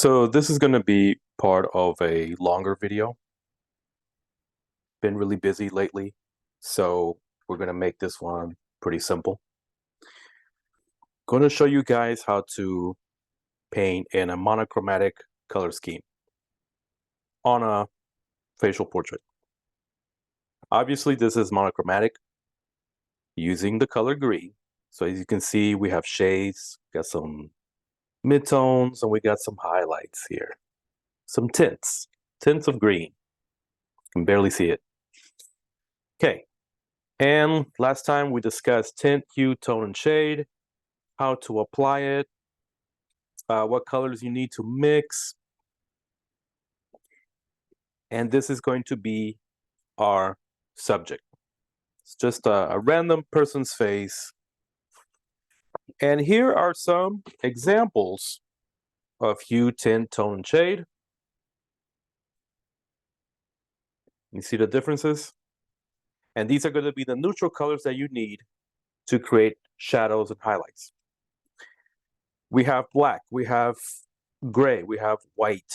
So this is going to be part of a longer video. Been really busy lately, so we're going to make this one pretty simple. Going to show you guys how to paint in a monochromatic color scheme on a facial portrait. Obviously, this is monochromatic using the color green. So as you can see, we have shades, got some midtones, and we got some highlights here. Some tints of green. You can barely see it. Okay, and last time we discussed tint, hue, tone, and shade, how to apply it, what colors you need to mix. And this is going to be our subject. It's just a random person's face. And here are some examples of hue, tint, tone, and shade. You see the differences? And these are going to be the neutral colors that you need to create shadows and highlights. We have black, we have gray, we have white.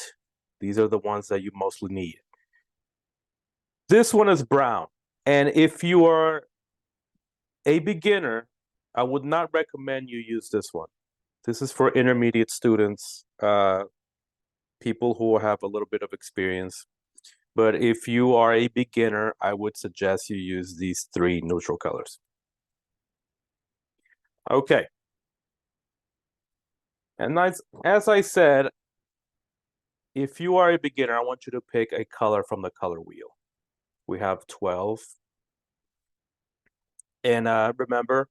These are the ones that you mostly need. This one is brown. And if you are a beginner, I would not recommend you use this one. This is for intermediate students, people who have a little bit of experience. But if you are a beginner, I would suggest you use these three neutral colors. Okay. And as I said, if you are a beginner, I want you to pick a color from the color wheel. We have 12. And remember,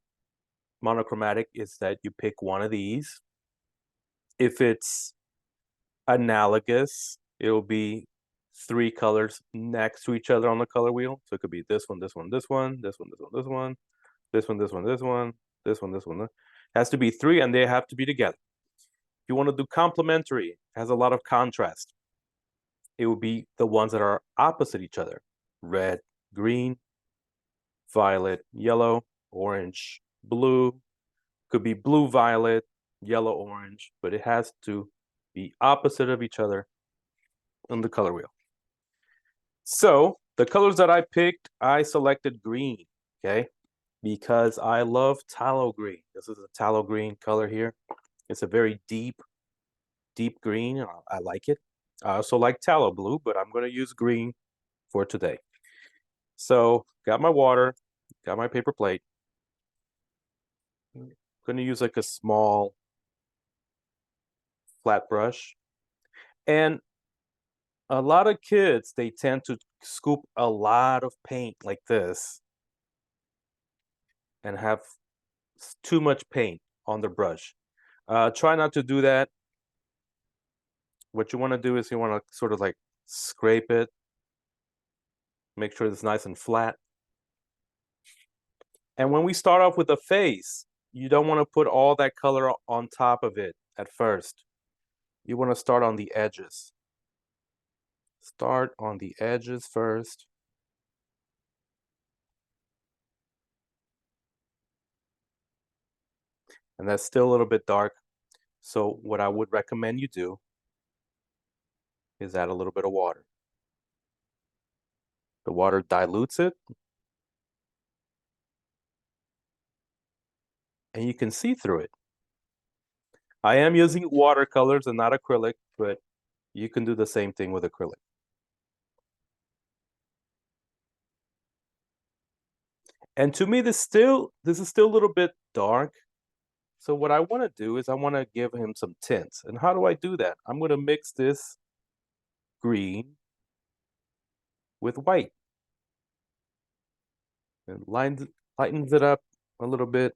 monochromatic is that you pick one of these. If it's analogous, it'll be three colors next to each other on the color wheel. So it could be this one, this one, this one, this one, this one, this one, this one, this one, this one, this one, this one. It has to be three, and they have to be together. If you want to do complementary, it has a lot of contrast. It would be the ones that are opposite each other. Red, green, violet, yellow, orange, blue. Could be blue, violet, yellow, orange, but it has to be opposite of each other on the color wheel. So the colors that I picked, I selected green, okay? Because I love tallow green. This is a tallow green color here. It's a very deep green. I like it. I also like tallow blue, but I'm going to use green for today. So got my water, got my paper plate. I'm going to use like a small flat brush. And a lot of kids, they tend to scoop a lot of paint like this and have too much paint on the brush. Try not to do that. What you want to do is you want to sort of like scrape it, make sure it's nice and flat. And when we start off with the face, you don't want to put all that color on top of it at first. You want to start on the edges. Start on the edges first. And that's still a little bit dark. So what I would recommend you do is add a little bit of water. The water dilutes it. And you can see through it. I am using watercolors and not acrylic, but you can do the same thing with acrylic. And to me, this is still a little bit dark. So what I want to do is I want to give him some tints. And how do I do that? I'm going to mix this green with white. And lightens it up a little bit.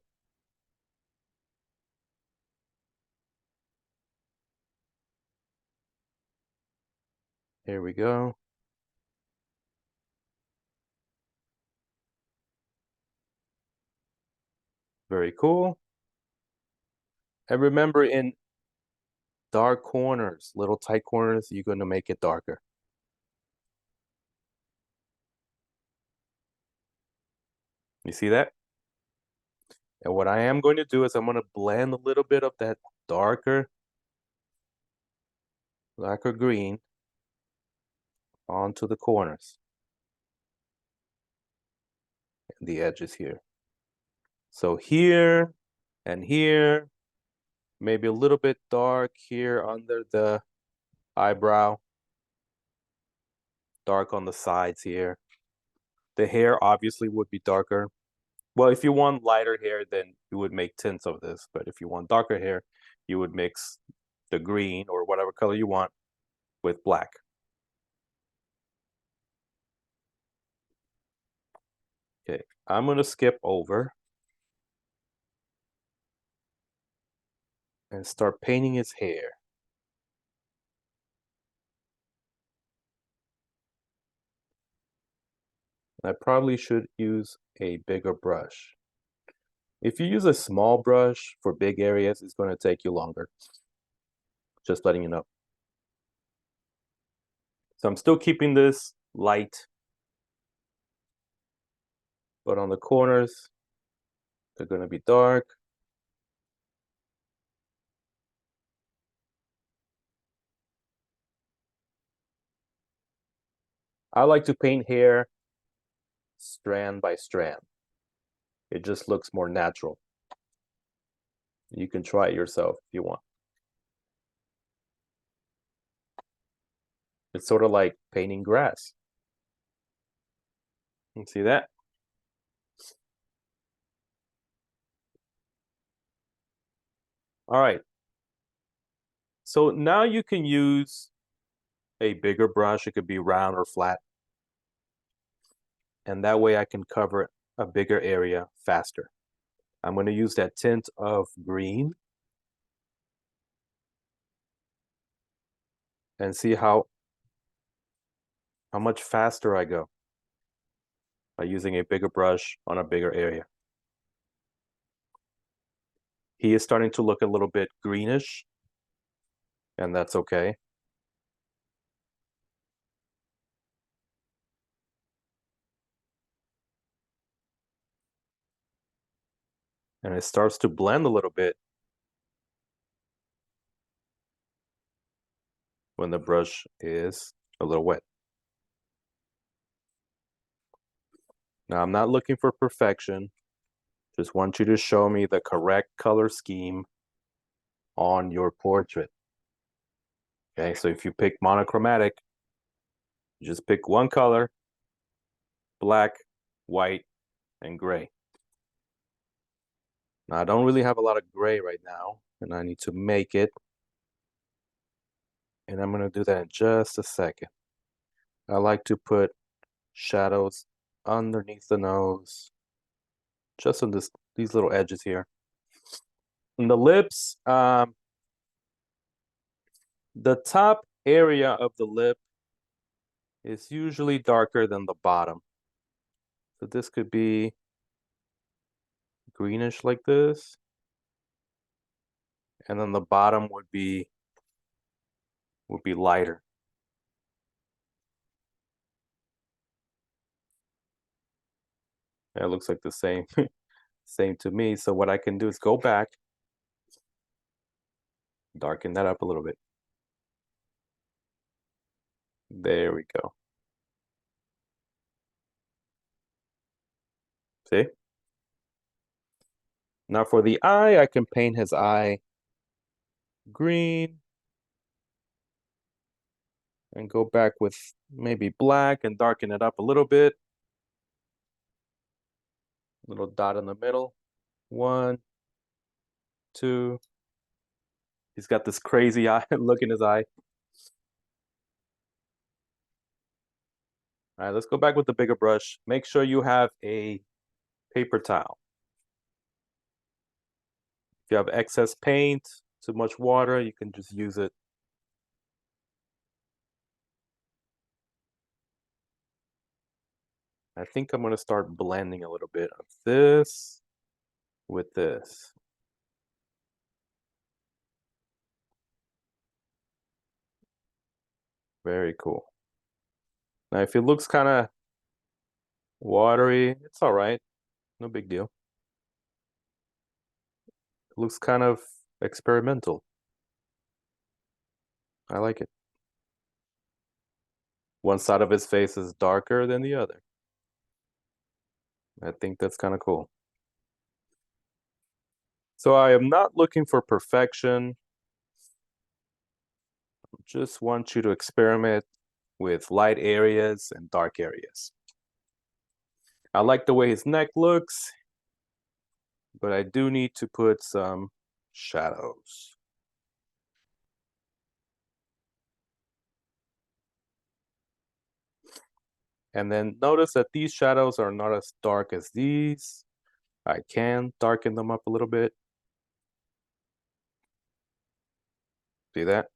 Here we go. Very cool. And remember, in dark corners, little tight corners, you're going to make it darker. You see that? And what I am going to do is I'm going to blend a little bit of that darker black or green onto the corners and the edges here. So here and here, maybe a little bit dark here under the eyebrow, dark on the sides here. The hair obviously would be darker. Well, if you want lighter hair, then you would make tints of this. But if you want darker hair, you would mix the green or whatever color you want with black. Okay, I'm gonna skip over and start painting his hair. I probably should use a bigger brush. If you use a small brush for big areas, it's going to take you longer. Just letting you know. So I'm still keeping this light, but on the corners, they're going to be dark. I like to paint hair strand by strand. It just looks more natural. You can try it yourself if you want. It's sort of like painting grass. You see that? All right. So now you can use a bigger brush. It could be round or flat. And that way I can cover a bigger area faster. I'm going to use that tint of green and see how much faster I go by using a bigger brush on a bigger area. He is starting to look a little bit greenish, and that's okay. And it starts to blend a little bit when the brush is a little wet. Now, I'm not looking for perfection. Just want you to show me the correct color scheme on your portrait. Okay, so if you pick monochromatic, you just pick one color, black, white, and gray. Now, I don't really have a lot of gray right now, and I need to make it. And I'm going to do that in just a second. I like to put shadows underneath the nose, just on these little edges here. And the lips, the top area of the lip is usually darker than the bottom. So this could be greenish like this. And then the bottom would be lighter. It looks like the same same to me. So what I can do is go back, darken that up a little bit. There we go. See? Now for the eye, I can paint his eye green and go back with maybe black and darken it up a little bit. Little dot in the middle. 1, 2. He's got this crazy eye look in his eye. All right, let's go back with the bigger brush. Make sure you have a paper towel. If you have excess paint, too much water, you can just use it. I think I'm going to start blending a little bit of this with this. Very cool. Now, if it looks kind of watery, it's all right. No big deal. It looks kind of experimental. I like it. One side of his face is darker than the other. I think that's kind of cool. So I am not looking for perfection. Just want you to experiment with light areas and dark areas. I like the way his neck looks, but I do need to put some shadows. And then notice that these shadows are not as dark as these. I can darken them up a little bit. See that?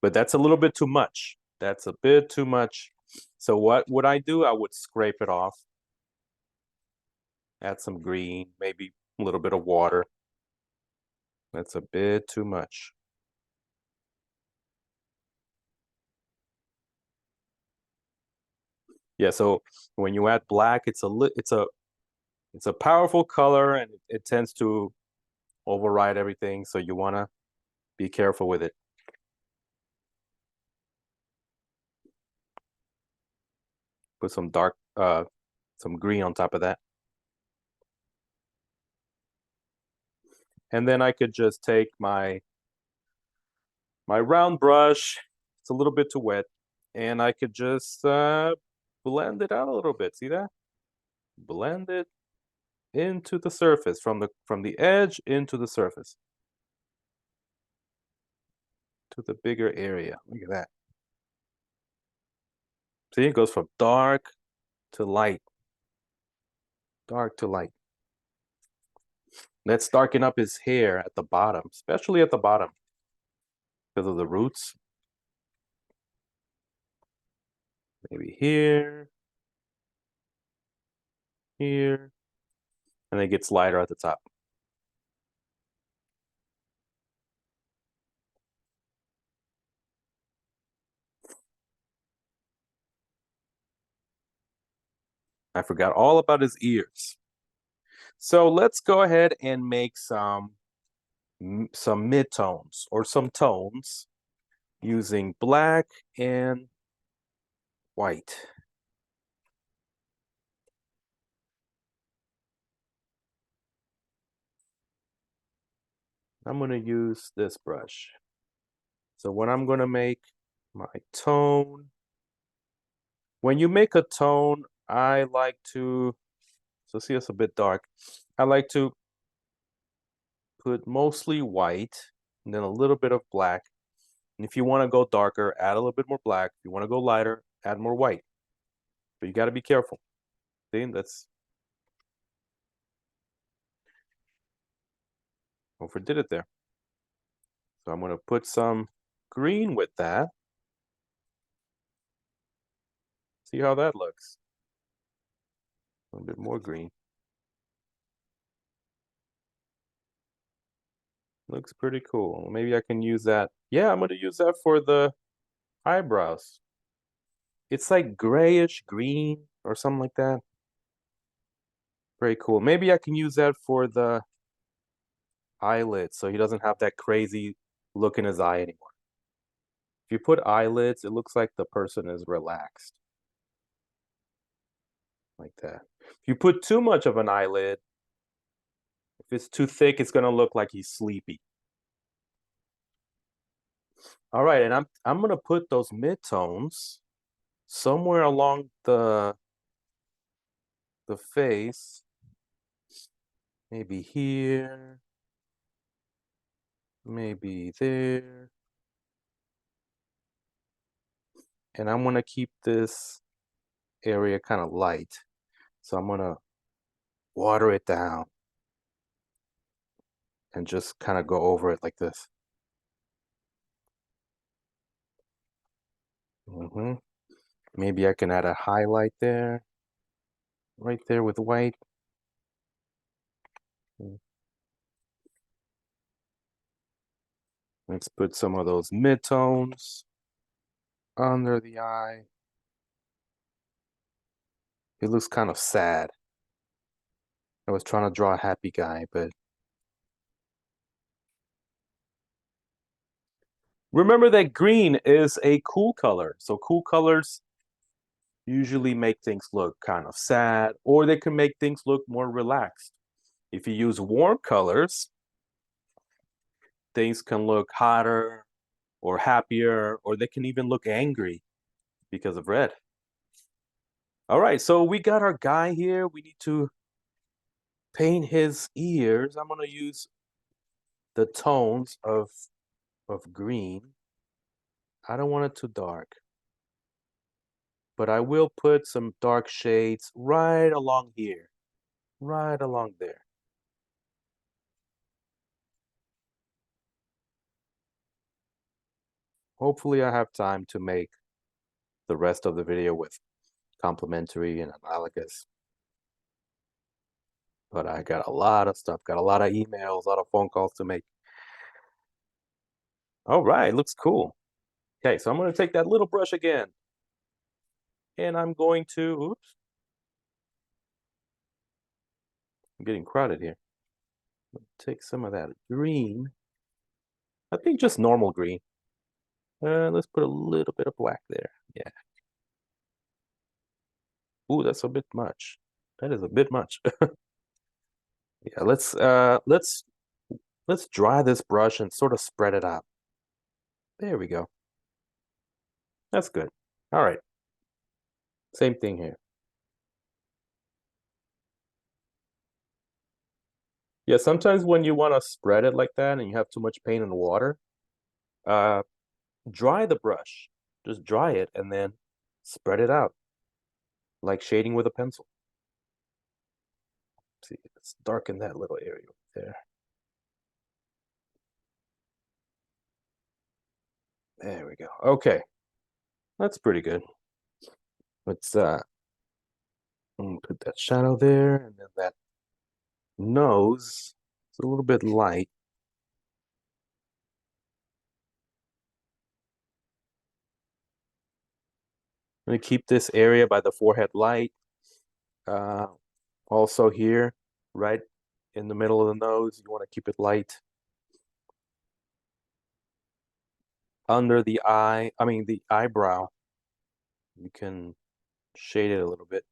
But that's a little bit too much. That's a bit too much. So what would I do? I would scrape it off. Add some green, maybe a little bit of water. That's a bit too much. Yeah, so when you add black, it's a powerful color and it tends to override everything, so you want to be careful with it. Put some some green on top of that. And then I could just take my round brush. It's a little bit too wet, and I could just blend it out a little bit. See that? Blend it into the surface from the edge into the surface to the bigger area. Look at that. See, it goes from dark to light. Dark to light. Let's darken up his hair at the bottom, especially at the bottom because of the roots. Maybe here, here, and it gets lighter at the top. I forgot all about his ears. So let's go ahead and make some midtones or some tones using black and white. I'm going to use this brush. So when I'm going to make my tone, when you make a tone, I like to, so see it's a bit dark. I like to put mostly white and then a little bit of black. And if you want to go darker, add a little bit more black. If you want to go lighter, add more white. But you got to be careful. See, that's overdid it there. So I'm going to put some green with that. See how that looks. A little bit more green. Looks pretty cool. Maybe I can use that. Yeah, I'm going to use that for the eyebrows. It's like grayish green or something like that. Very cool. Maybe I can use that for the eyelids so he doesn't have that crazy look in his eye anymore. If you put eyelids, it looks like the person is relaxed. Like that. If you put too much of an eyelid, if it's too thick, it's gonna look like he's sleepy. All right, and I'm gonna put those midtones somewhere along the face. Maybe here. Maybe there. And I'm gonna keep this area kind of light. So I'm gonna water it down and just kind of go over it like this. Maybe I can add a highlight there, right there with white. Let's put some of those midtones under the eye. It looks kind of sad. I was trying to draw a happy guy, but remember that green is a cool color. So cool colors usually make things look kind of sad, or they can make things look more relaxed. If you use warm colors, things can look hotter or happier, or they can even look angry because of red. All right, so we got our guy here. We need to paint his ears. I'm gonna use the tones of green. I don't want it too dark, but I will put some dark shades right along here, right along there. Hopefully I have time to make the rest of the video with complementary and analogous. But I got a lot of stuff, got a lot of emails, a lot of phone calls to make. All right, looks cool. Okay, so I'm going to take that little brush again. And I'm going to, oops. I'm getting crowded here. Take some of that green. I think just normal green. Let's put a little bit of black there. Yeah. Ooh, that's a bit much. That is a bit much. Yeah, let's dry this brush and sort of spread it out. There we go. That's good. All right. Same thing here. Yeah, sometimes when you want to spread it like that and you have too much paint and water, uh, dry the brush. Just dry it and then spread it out, like shading with a pencil. See, let's darken that little area there. There we go. Okay, that's pretty good. Let's put that shadow there, and then that nose. It's a little bit light. I'm gonna keep this area by the forehead light. Uh, also here, right in the middle of the nose, you want to keep it light. Under the eye, I mean the eyebrow, you can shade it a little bit.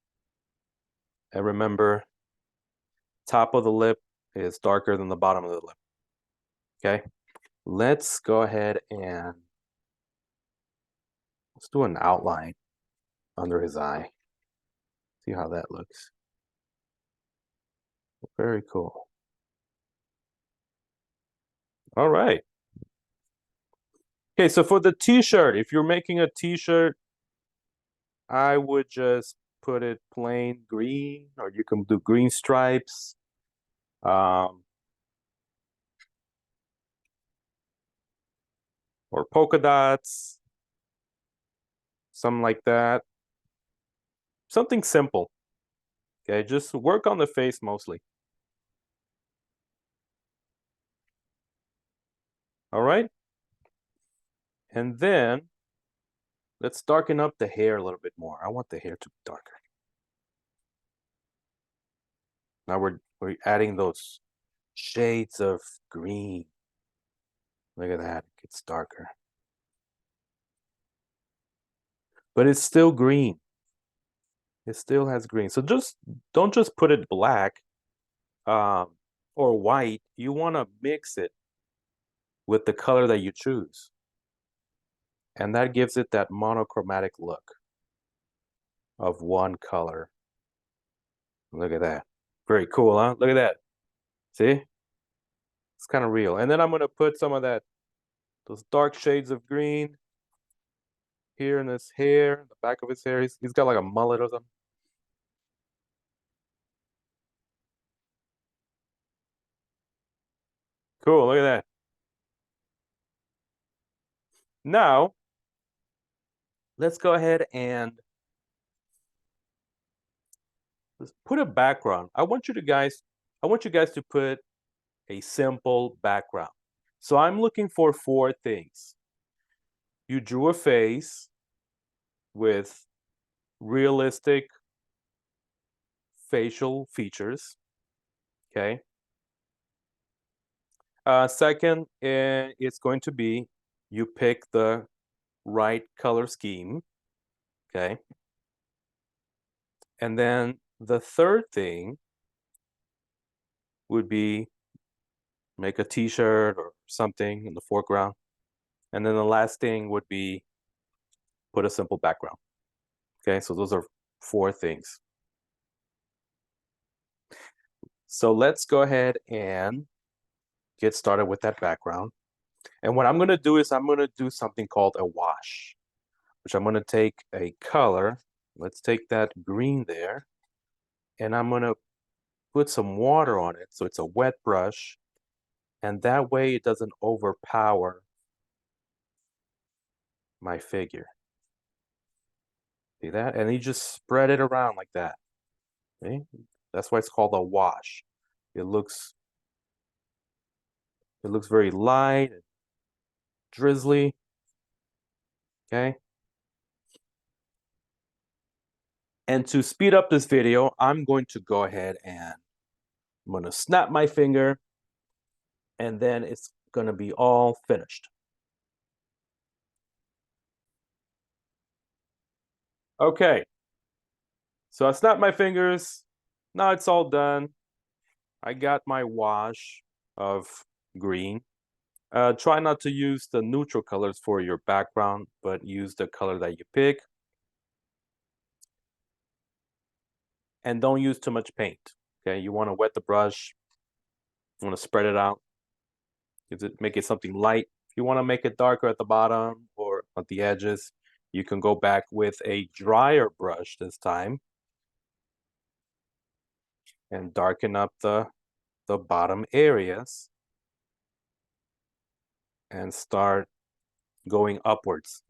And remember, top of the lip is darker than the bottom of the lip. Okay, let's go ahead and let's do an outline under his eye. See how that looks. Very cool. All right. Okay, so for the t-shirt, if you're making a t-shirt, I would just put it plain green, or you can do green stripes. Or polka dots, something like that. Something simple. Okay, just work on the face mostly. All right. And then let's darken up the hair a little bit more. I want the hair to be darker. Now we're adding those shades of green. Look at that, it gets darker. But it's still green. It still has green. So just don't just put it black or white. You want to mix it with the color that you choose. And that gives it that monochromatic look of one color. Look at that. Very cool, huh? Look at that. See? It's kind of real. And then I'm going to put some of those dark shades of green here in his hair, the back of his hair. He's got like a mullet or something. Cool, look at that. Now, let's go ahead and let's put a background. I want you guys to put a simple background. So I'm looking for 4 things. You drew a face with realistic facial features. Okay. Second, it's going to be you pick the right color scheme. Okay. And then the third thing would be make a t-shirt or something in the foreground. And then the last thing would be put a simple background. Okay, so those are 4 things. So let's go ahead and get started with that background. And what I'm going to do is I'm going to do something called a wash, which I'm going to take a color. Let's take that green there. And I'm going to put some water on it so it's a wet brush. And that way it doesn't overpower my figure. See that? And you just spread it around like that. Okay? That's why it's called a wash. It looks very light and drizzly. Okay? And to speed up this video, I'm going to go ahead and I'm going to snap my finger, and then it's going to be all finished. Okay. So I snapped my fingers. Now it's all done. I got my wash of green. Try not to use the neutral colors for your background, but use the color that you pick. And don't use too much paint. Okay, you want to wet the brush. You want to spread it out. Make it something light. If you want to make it darker at the bottom or at the edges, you can go back with a drier brush this time and darken up the bottom areas and start going upwards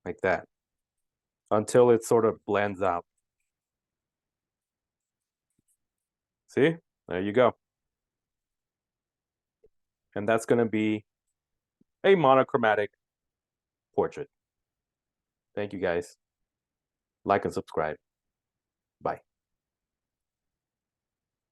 like that until it sort of blends out. See? There you go. And that's going to be a monochromatic portrait. Thank you guys. Like and subscribe. Bye.